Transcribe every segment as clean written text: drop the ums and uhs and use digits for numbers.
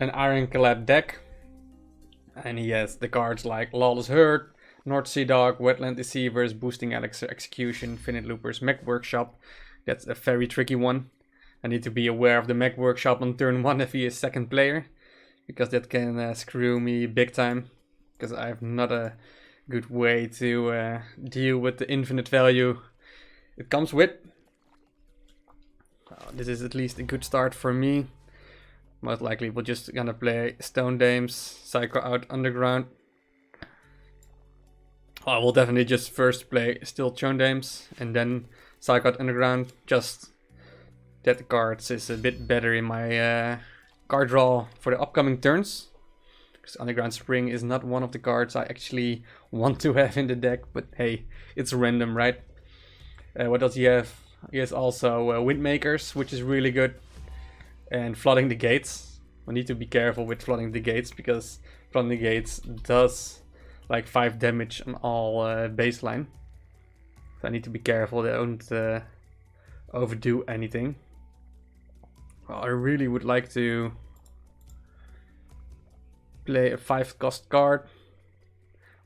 an ironclad deck, and he has the cards like Lawless Herd, North Sea Dog, Wetland Deceivers, Boosting Execution, Finite Loopers, Mech Workshop. That's a very tricky one. I need to be aware of the Mech Workshop on turn 1 if he is second player, because that can screw me big time, because I have not a good way to deal with the infinite value it comes with. This is at least a good start for me. Most likely we're just gonna play Stone Dames, Cycle out Underground. I will definitely just first play Still Stone Dames and then Cycle out Underground, just that the cards is a bit better in my card draw for the upcoming turns. Because Underground Spring is not one of the cards I actually want to have in the deck, but hey, it's random, right? What does he have? He has also Windmakers, which is really good, and Flooding the Gates. I need to be careful with Flooding the Gates, because Flooding the Gates does like 5 damage on all baseline. So I need to be careful that I don't overdo anything. Well, I really would like to play a 5-cost card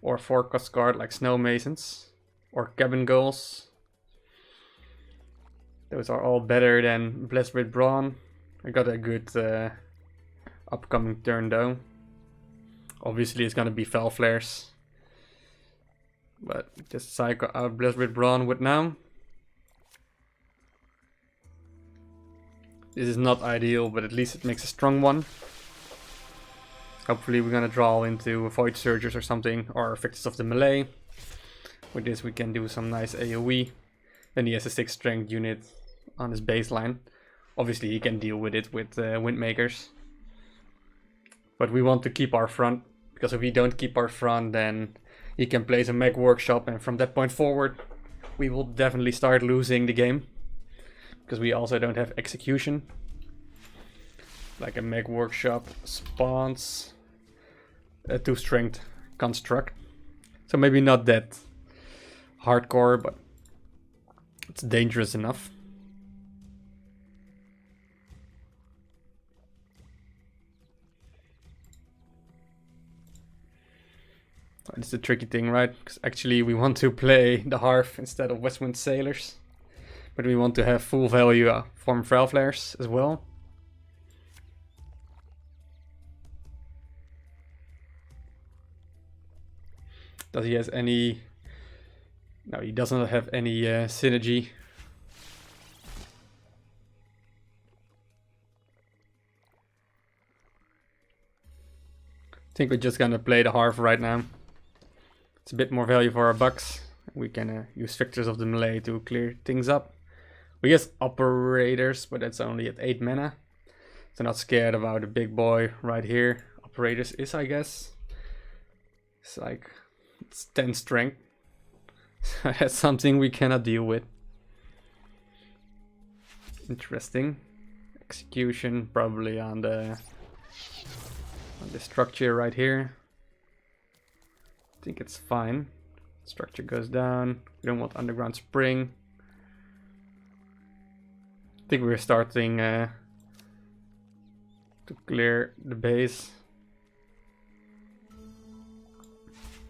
or a 4-cost card like Snow Masons or Cabin Goals. Those are all better than Blessed with Brawn. I got a good upcoming turn though. Obviously it's gonna be Fel Flares, but just cycle out Blessed with Brawn with now. This is not ideal, but at least it makes a strong one. Hopefully we're gonna draw into Void Surgers or something, or Victors of the Melee. With this we can do some nice AoE. Then he has a 6 strength unit on his baseline. Obviously he can deal with it with Windmakers. But we want to keep our front, because if we don't keep our front then he can play some Mech Workshop, and from that point forward we will definitely start losing the game. Because we also don't have execution. Like a Mech Workshop spawns a 2 strength construct. So maybe not that hardcore, but it's dangerous enough. It's the tricky thing, right? Because actually we want to play the Hearth instead of Westwind Sailors. But we want to have full value from Fel Flares as well. Does he has any... No, he does not have any synergy. I think we're just gonna play the Hearth right now. It's a bit more value for our bucks. We can use Victors of the Melee to clear things up. We have Operators, but that's only at 8 mana. So not scared about a big boy right here. Operators is, I guess. It's like, it's 10 strength. That's something we cannot deal with. Interesting. Execution probably on the structure right here. I think it's fine. Structure goes down. We don't want Underground Spring. I think we're starting to clear the base.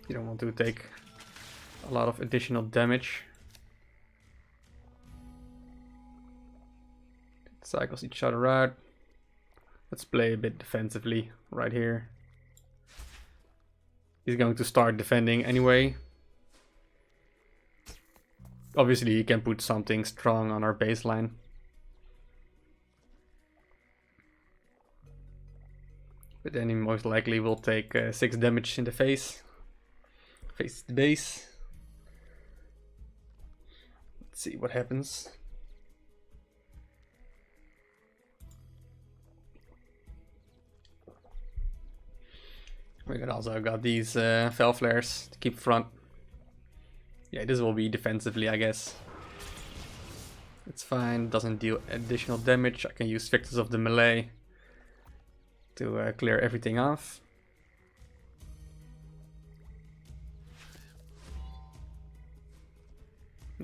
You don't want to take a lot of additional damage. It cycles each other out. Let's play a bit defensively right here. He's going to start defending anyway. Obviously he can put something strong on our baseline. But then he most likely will take 6 damage in the face. Face the base. Let's see what happens. We also got these Fel Flares to keep front. Yeah, this will be defensively, I guess. It's fine, doesn't deal additional damage. I can use Victors of the Melee to clear everything off.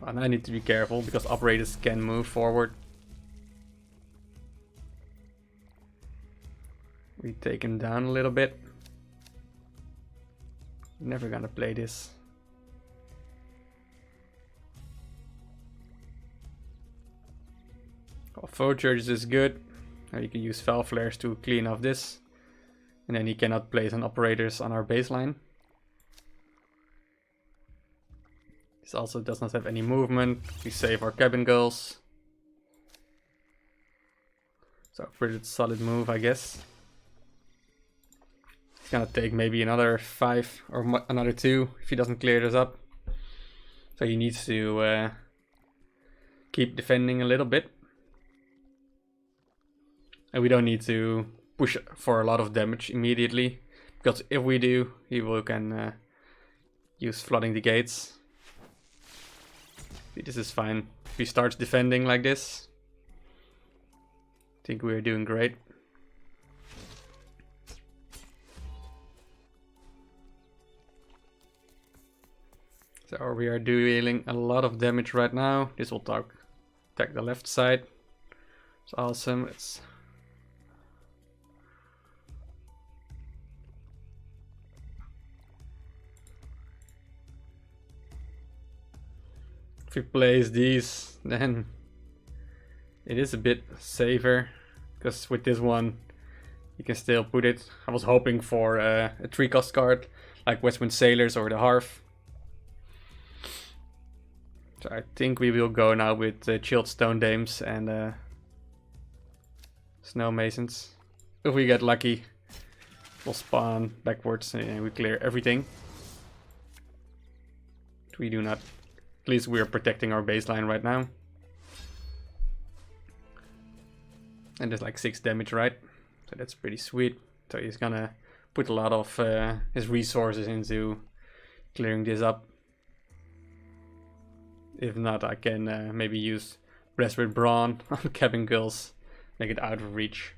And I need to be careful because operators can move forward. We take him down a little bit. Never gonna play this. Well, Foe Charges is good. Now you can use Fel Flares to clean off this. And then he cannot place on operators on our baseline. This also does not have any movement. We save our cabin girls. So pretty solid move, I guess. It's gonna take maybe another 5 or another 2 if he doesn't clear this up. So he needs to keep defending a little bit. And we don't need to push for a lot of damage immediately. Because if we do, he can use flooding the gates. See, this is fine. If he starts defending like this, I think we're doing great. So we are dealing a lot of damage right now. This will attack the left side. It's awesome. It's if we place these, then it is a bit safer, because with this one you can still put it. I was hoping for a 3-cost card like Westwind Sailors or the Hearth. So I think we will go now with Chilled Stone Dames and Snow Masons. If we get lucky, we'll spawn backwards and we clear everything. But we do not. At least we are protecting our baseline right now. And there's like 6 damage, right? So that's pretty sweet. So he's gonna put a lot of his resources into clearing this up. If not, I can maybe use Bless with Brawn on Cabin Girls, make it out of reach.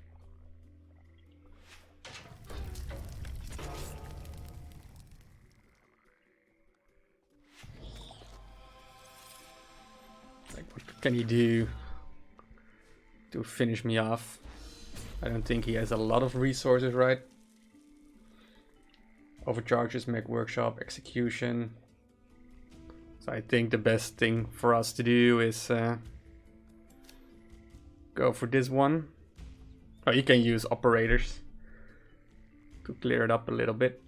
Like, what can he do to finish me off? I don't think he has a lot of resources, right? Overcharges, Mech Workshop, Execution. So I think the best thing for us to do is go for this one. Oh, you can use operators to clear it up a little bit.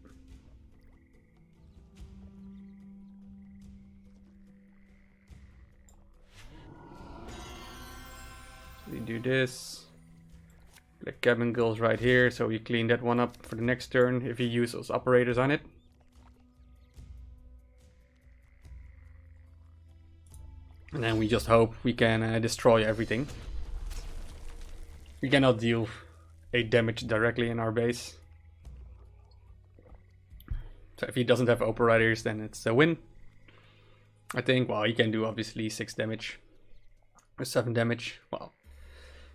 So we do this. Black Cabin Girls right here, so we clean that one up for the next turn if you use those operators on it. And then we just hope we can destroy everything. We cannot deal 8 damage directly in our base. So if he doesn't have operators, then it's a win. I think, well, he can do obviously 6 damage. Or 7 damage. Well,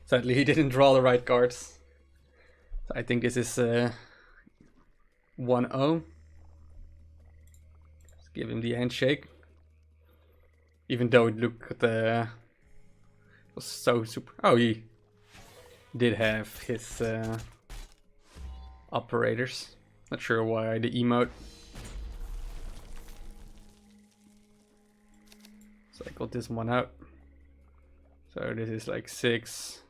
sadly he didn't draw the right cards. So I think this is 1-0. Let's give him the handshake. Even though it looked was so super. Oh, he did have his operators. Not sure why the emote. So I got this one out. So this is like 6.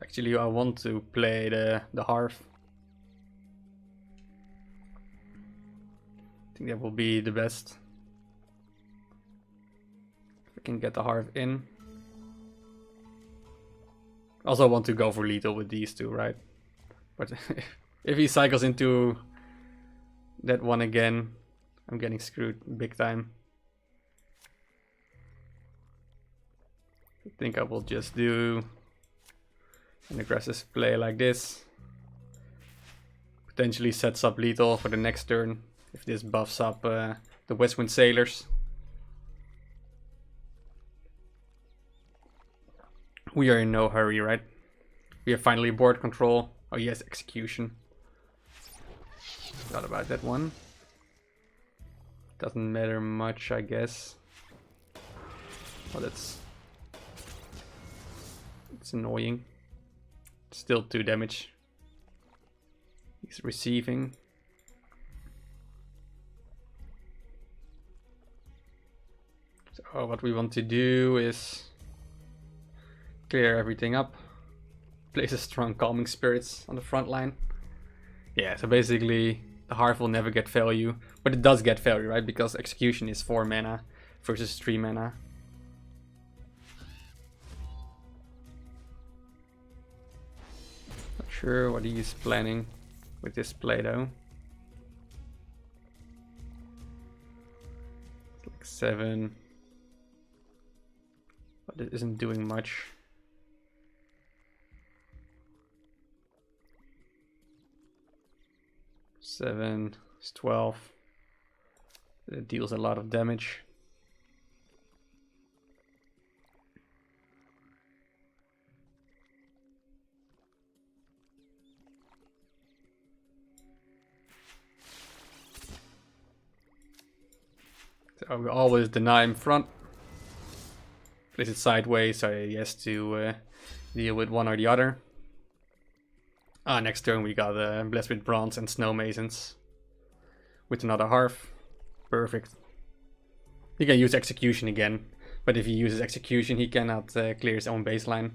Actually, I want to play the Hearth. I think that will be the best. If I can get the Hearth in. Also want to go for lethal with these two, right? But if he cycles into that one again, I'm getting screwed big time. I think I will just do an aggressive play like this. Potentially sets up lethal for the next turn. If this buffs up the Westwind Sailors. We are in no hurry, right? We have finally board control. Oh yes, execution. Forgot about that one. Doesn't matter much, I guess. Well, it's It's annoying. Still 2 damage. He's receiving. So what we want to do is clear everything up. Place a strong calming spirits on the front line. Yeah, so basically the Harv will never get value, but it does get value, right? Because execution is 4 mana versus 3 mana. Not sure what he's planning with this play though. It's like 7, but it isn't doing much. Seven is 12. It deals a lot of damage. So we always deny him front. Place it sideways, so he has to deal with one or the other. Next turn we got Blessed with Bronze and Snow Masons with another Harv. Perfect. He can use Execution again, but if he uses Execution he cannot clear his own baseline.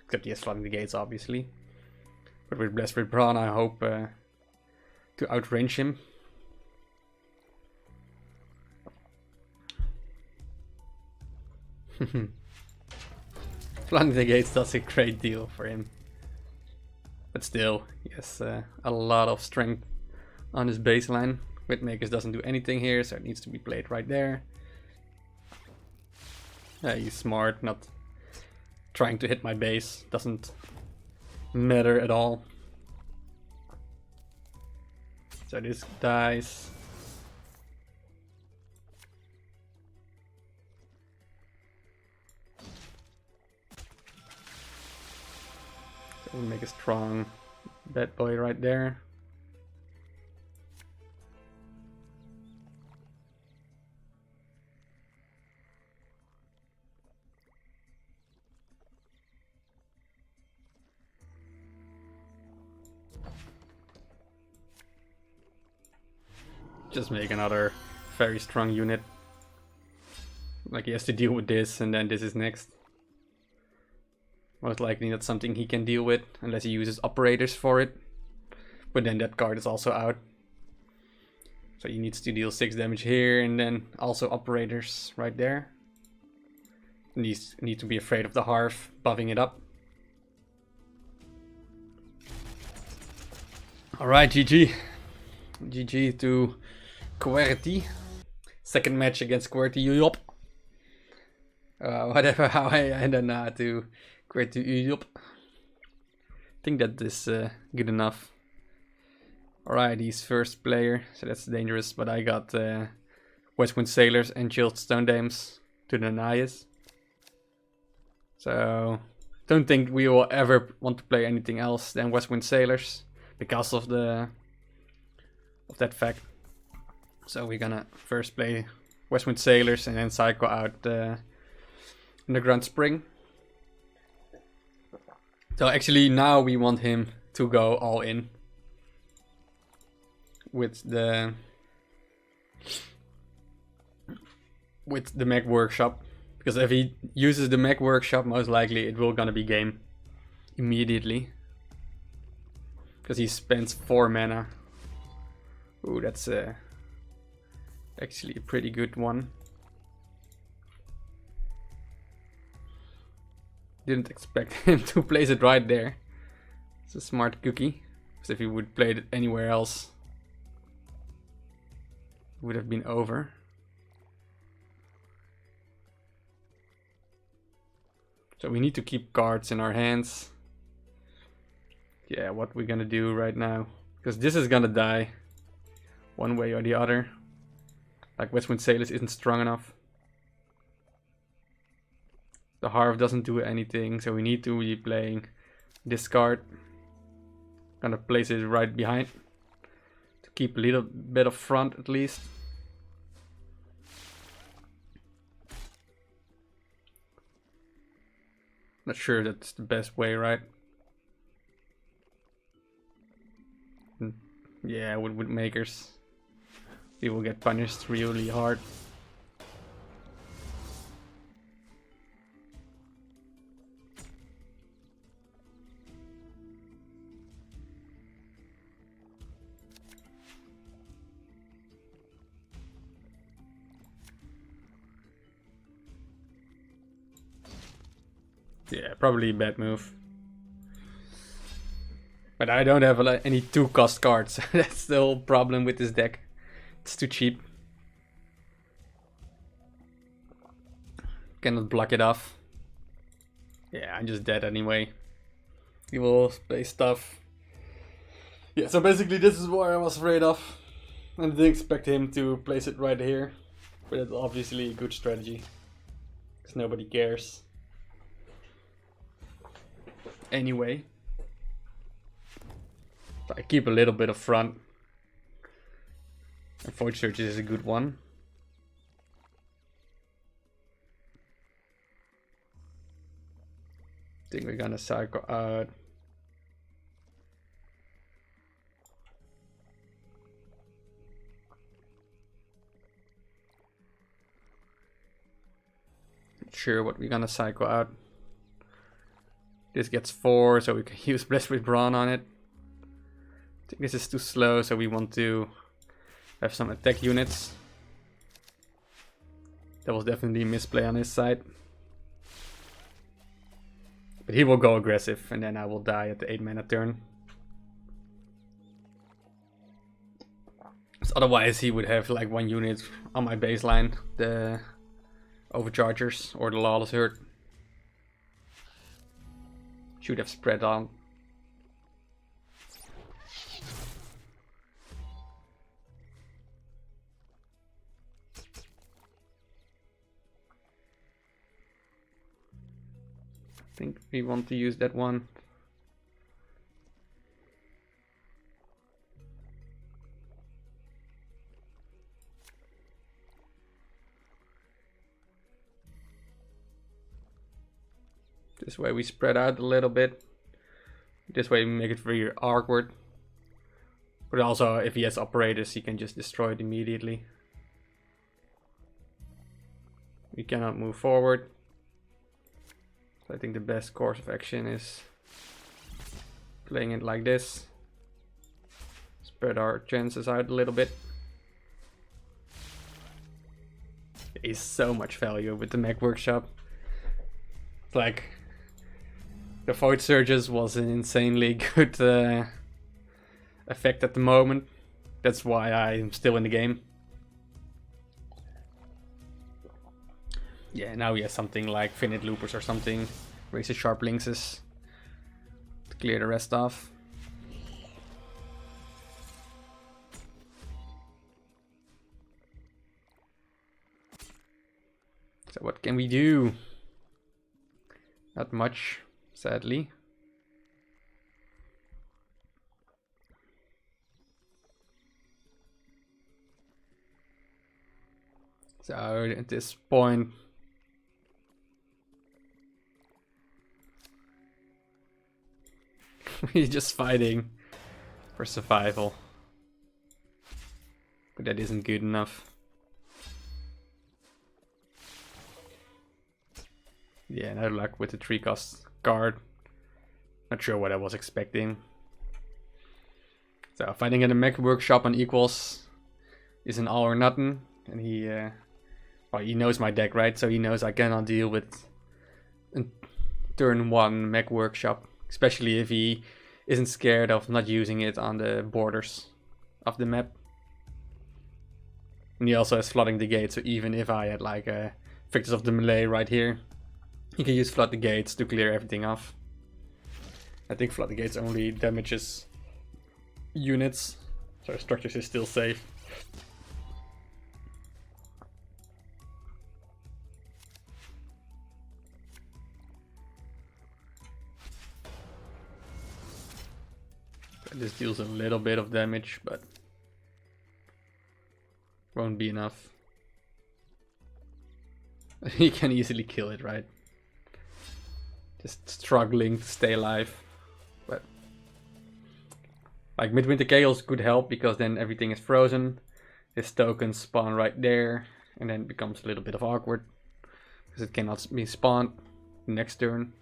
Except he has Flooding the Gates, obviously. But with Blessed with Brawl I hope to outrange him. Flooding the Gates does a great deal for him. But still, he has a lot of strength on his baseline. Witmakers doesn't do anything here, so it needs to be played right there. He's smart, not trying to hit my base. Doesn't matter at all. So this dies. We'll make a strong bad boy right there. Just make another very strong unit. Like he has to deal with this and then this is next. Most likely not something he can deal with unless he uses operators for it. But then that card is also out. So he needs to deal 6 damage here and then also operators right there. Need to be afraid of the Harv buffing it up. Alright, GG. GG to Qwerty. Second match against Qwertyuiop. Whatever how I ended to Qwertyuiop. I think that is good enough. Alright, he's first player, so that's dangerous, but I got Westwind Sailors and Chilled Stone Dames to deny us. So don't think we will ever want to play anything else than Westwind Sailors because of that fact. So we're gonna first play Westwind Sailors and then cycle out Underground Spring. So actually now we want him to go all in with the Mech Workshop, because if he uses the Mech Workshop, most likely it will gonna be game immediately, because he spends 4 mana. Ooh, that's actually a pretty good one. Didn't expect him to place it right there. It's a smart cookie, because if he would play it anywhere else, it would have been over. So we need to keep cards in our hands. Yeah, what we're gonna do right now, because this is gonna die one way or the other. Like Westwind Sailors isn't strong enough. The Harv doesn't do anything, so we need to be playing this card. Gonna place it right behind to keep a little bit of front at least. Not sure that's the best way, right? Yeah, with makers, he will get punished really hard. Yeah, probably a bad move. But I don't have any 2-cost cards. That's the whole problem with this deck. It's too cheap. Cannot block it off. Yeah, I'm just dead anyway. He will play stuff. Yeah, so basically this is what I was afraid of. I didn't expect him to place it right here. But it's obviously a good strategy. Because nobody cares. Anyway. So I keep a little bit of front. And Void Surge is a good one. I think we're gonna cycle out. Not sure what we're gonna cycle out. This gets 4, so we can use Blessed with Brawn on it. I think this is too slow, so we want to have some attack units. That was definitely a misplay on his side. But he will go aggressive, and then I will die at the 8 mana turn. So otherwise he would have like 1 unit on my baseline, the Overchargers or the Lawless Herd. Should have spread on. I think we want to use that one. This way we spread out a little bit. This way we make it very awkward. But also if he has operators he can just destroy it immediately. We cannot move forward. So I think the best course of action is playing it like this. Spread our chances out a little bit. There is so much value with the Mech Workshop. It's like the Void Surges was an insanely good effect at the moment. That's why I'm still in the game. Yeah, now he has something like Finite Loopers or something. Razor Sharp Lynxes to clear the rest off. So what can we do? Not much, sadly. So at this point, we're just fighting for survival. But that isn't good enough. Yeah, no luck with the 3-cost card. Not sure what I was expecting. So fighting in a Mech Workshop on equals is an all or nothing. And he, well, he knows my deck, right? So he knows I cannot deal with a turn 1 Mech Workshop. Especially if he isn't scared of not using it on the borders of the map. And he also has Flooding the Gate, so even if I had like a Victors of the Melee right here, he can use Flood the Gates to clear everything off. I think Flood the Gates only damages units, so structures is still safe. This deals a little bit of damage, but won't be enough. He can easily kill it, right? Just struggling to stay alive. But like Midwinter Chaos could help because then everything is frozen. His tokens spawn right there, and then it becomes a little bit of awkward because it cannot be spawned next turn.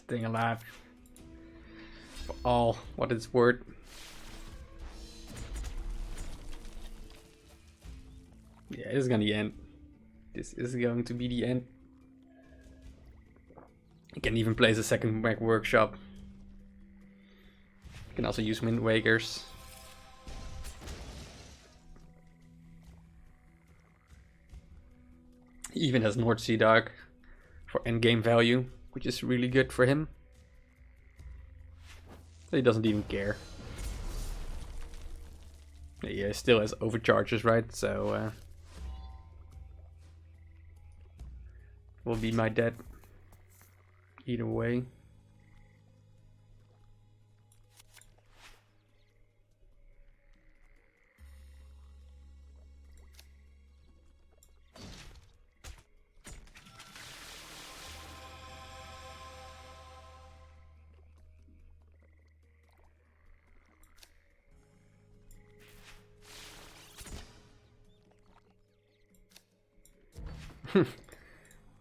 Staying alive for all what it's worth. Yeah, this is gonna be the end. This is going to be the end. You can even place a second Mag Workshop. You can also use Wind Wakers. He even has North Sea Dog for endgame value, which is really good for him. He doesn't even care. Yeah, he still has overcharges, right? So will be my debt either way.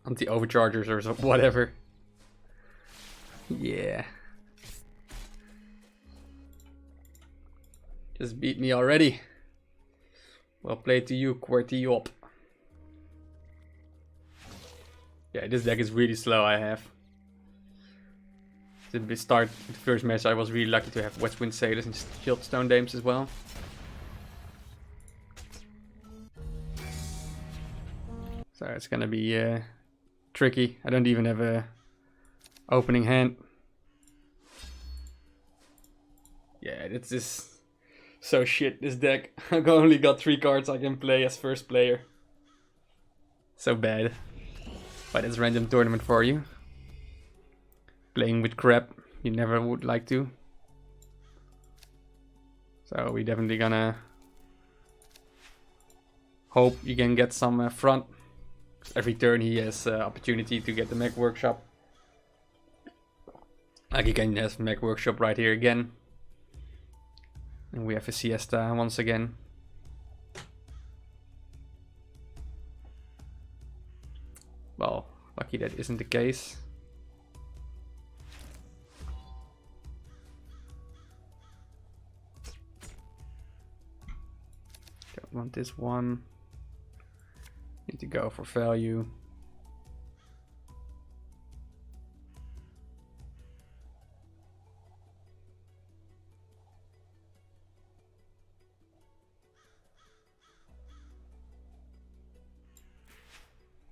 Anti-overchargers or whatever. Yeah. Just beat me already. Well played to you, Qwertyuiop. Yeah, this deck is really slow, I have. At the start of the first match, I was really lucky to have Westwind Sailors and Shield Stone Dames as well. So it's gonna be tricky. I don't even have a opening hand. Yeah, this is so shit, this deck. I've only got 3 cards I can play as first player. So bad. But it's random tournament for you. Playing with crap you never would like to. So we're definitely gonna hope you can get some front. Every turn he has opportunity to get the Mag Workshop. Like he can have Mag Workshop right here again. And we have a Siesta once again. Well, lucky that isn't the case. Don't want this one. Need to go for value.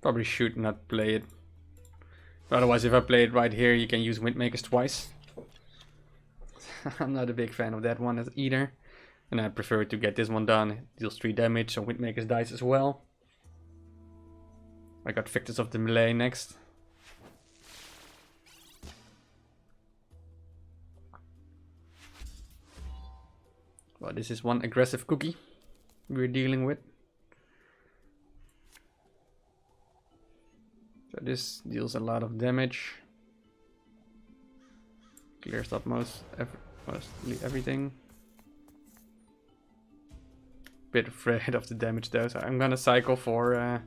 Probably should not play it. Otherwise, if I play it right here, you can use Windmakers twice. I'm not a big fan of that one either. And I prefer to get this one done. It deals 3 damage, so Windmakers dies as well. I got Victors of the Melee next. Well, this is one aggressive cookie we're dealing with. So this deals a lot of damage. Clears up mostly everything. Bit afraid of the damage though, so I'm gonna cycle for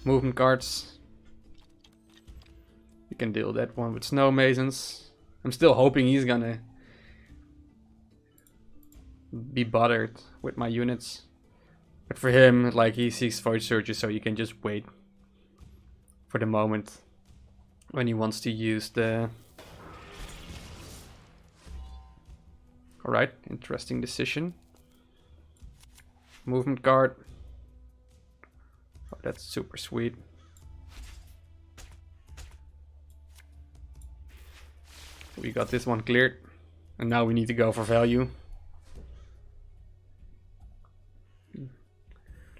movement cards. You can deal that one with Snow Masons. I'm still hoping he's gonna be bothered with my units. But for him, like, he sees Void Surges, so you can just wait for the moment when he wants to use the... Alright, interesting decision. Movement card. Oh, that's super sweet. We got this one cleared. And now we need to go for value.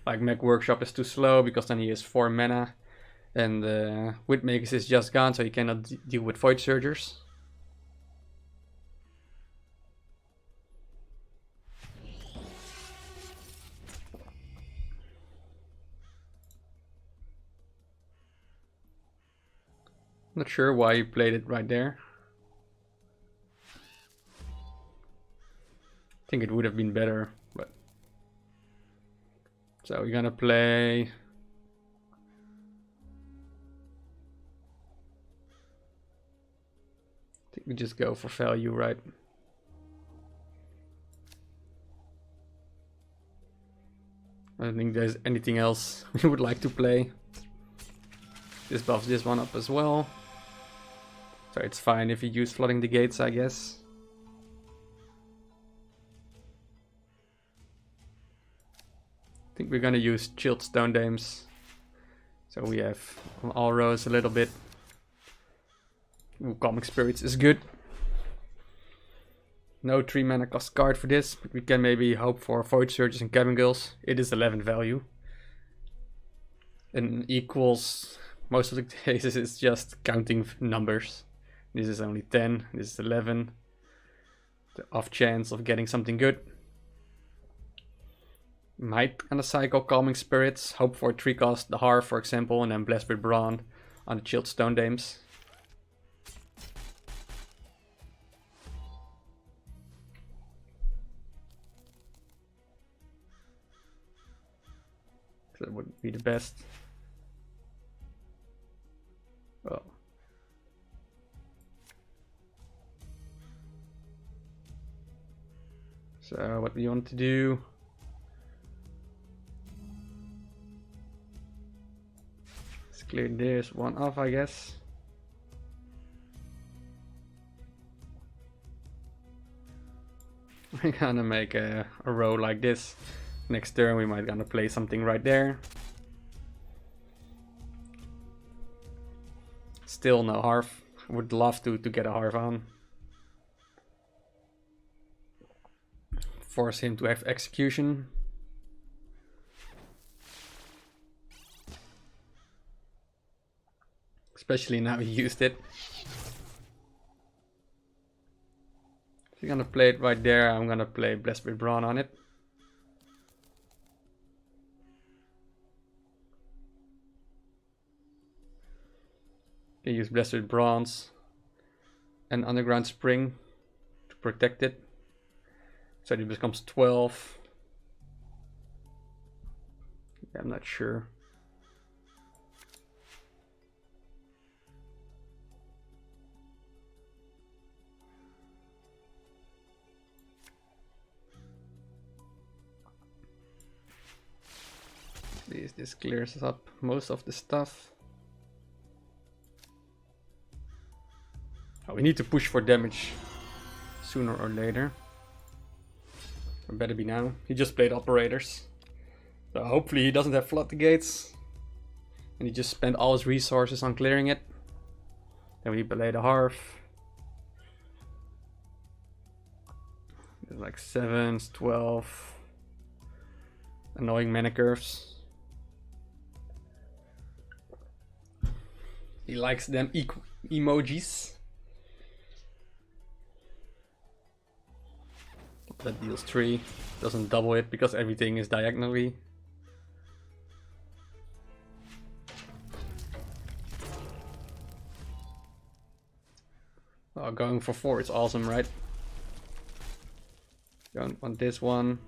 Like Mech Workshop is too slow because then he has 4 mana. And Widmakers is just gone, so he cannot deal with Void Surgers. Not sure why he played it right there. I think it would have been better, but... So we're gonna play... I think we just go for value, right? I don't think there's anything else we would like to play. This buffs this one up as well. So it's fine if you use Flooding the Gates, I guess. I think we're gonna use Chilled Stone Dames. So we have on all rows a little bit. Ooh, Comic Spirits is good. No 3 mana cost card for this, but we can maybe hope for Void Surges and Cabin Girls. It is 11 value. And equals, most of the cases it's just counting numbers. This is only 10, this is 11. The off chance of getting something good. Might gonna cycle Calming Spirits, hope for 3 cost the Harv for example, and then Blessed with Brawn on the Chilled Stone Dames. That would be the best. Well. So what we want to do, let's clear this one off, I guess. We're gonna make a row like this. Next turn we might gonna play something right there. Still no Harv. Would love to get a Harv on. Force him to have execution. Especially now he used it. If you're gonna play it right there, I'm gonna play Blessed with Brawn on it. Can use Blessed with Bronze and Underground Spring to protect it. So it becomes 12. Yeah, I'm not sure. This clears up most of the stuff. Oh, we need to push for damage sooner or later. Or better be now. He just played Operators. So hopefully he doesn't have Flood the Gates. And he just spent all his resources on clearing it. Then we play the Harv. There's like 7s, 12. Annoying mana curves. He likes them emojis. That deals 3. Doesn't double it because everything is diagonally. Oh, going for 4 is awesome, right? Don't want this one.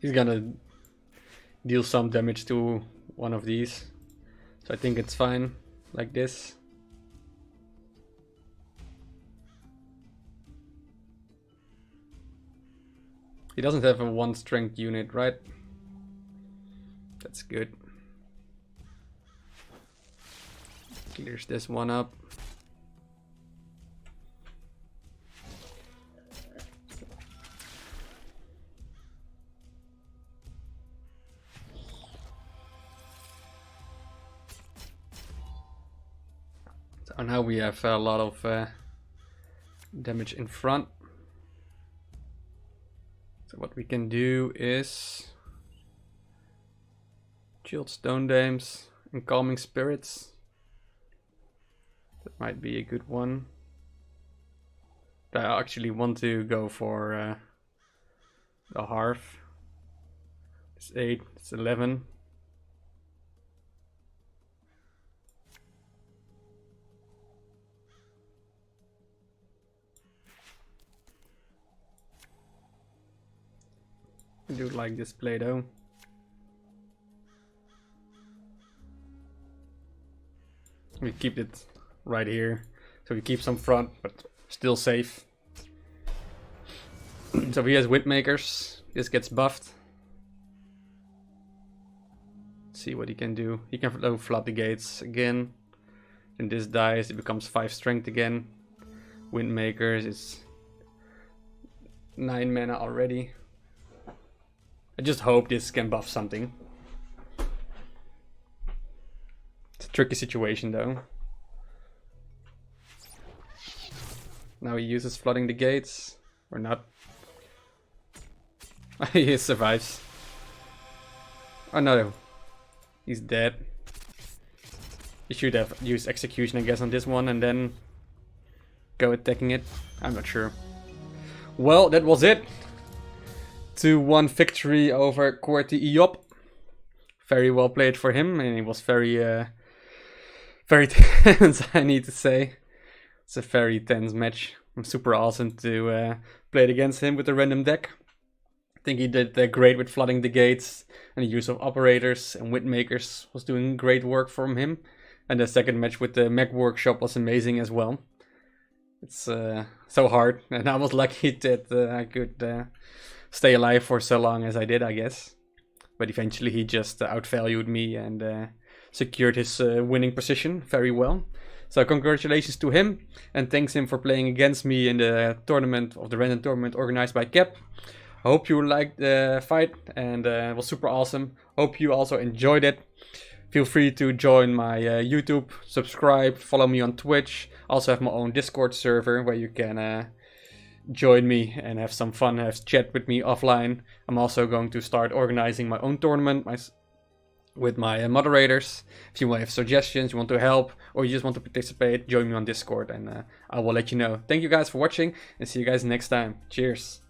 He's gonna deal some damage to one of these. So I think it's fine like this. He doesn't have a 1 strength unit, right? That's good. Clears this one up. So now we have a lot of damage in front. So what we can do is Chilled Stone Dames and Calming Spirits. That might be a good one. But I actually want to go for the Hearth. It's 8, it's 11. I do like this play though. We keep it right here, so we keep some front, but still safe. So he has Windmakers. This gets buffed. Let's see what he can do. He can flood the gates again. And this dies, it becomes 5 strength again. Windmakers is 9 mana already. I just hope this can buff something. It's a tricky situation though. Now he uses flooding the gates. Or not. He survives. Oh no. He's dead. He should have used execution I guess on this one and then go attacking it. I'm not sure. Well, that was it. 2-1 victory over Qwertyuiop. Very well played for him, and it was very tense, I need to say. It's a very tense match. I'm super awesome to play it against him with a random deck. I think he did great with flooding the gates, and the use of operators and Windmakers was doing great work from him. And the second match with the Mech Workshop was amazing as well. It's so hard, and I was lucky that I could stay alive for so long as I did, I guess. But eventually he just outvalued me and secured his winning position very well. So congratulations to him, and thanks him for playing against me in the tournament of the random tournament organized by Kepp. I hope you liked the fight, and it was super awesome. Hope you also enjoyed it. Feel free to join my YouTube, subscribe, follow me on Twitch. Also have my own Discord server where you can join me and have some fun, have chat with me offline. I'm also going to start organizing my own tournament with my moderators. If you have suggestions, you want to help, or you just want to participate, join me on Discord and I will let you know. Thank you guys for watching, and see you guys next time. Cheers.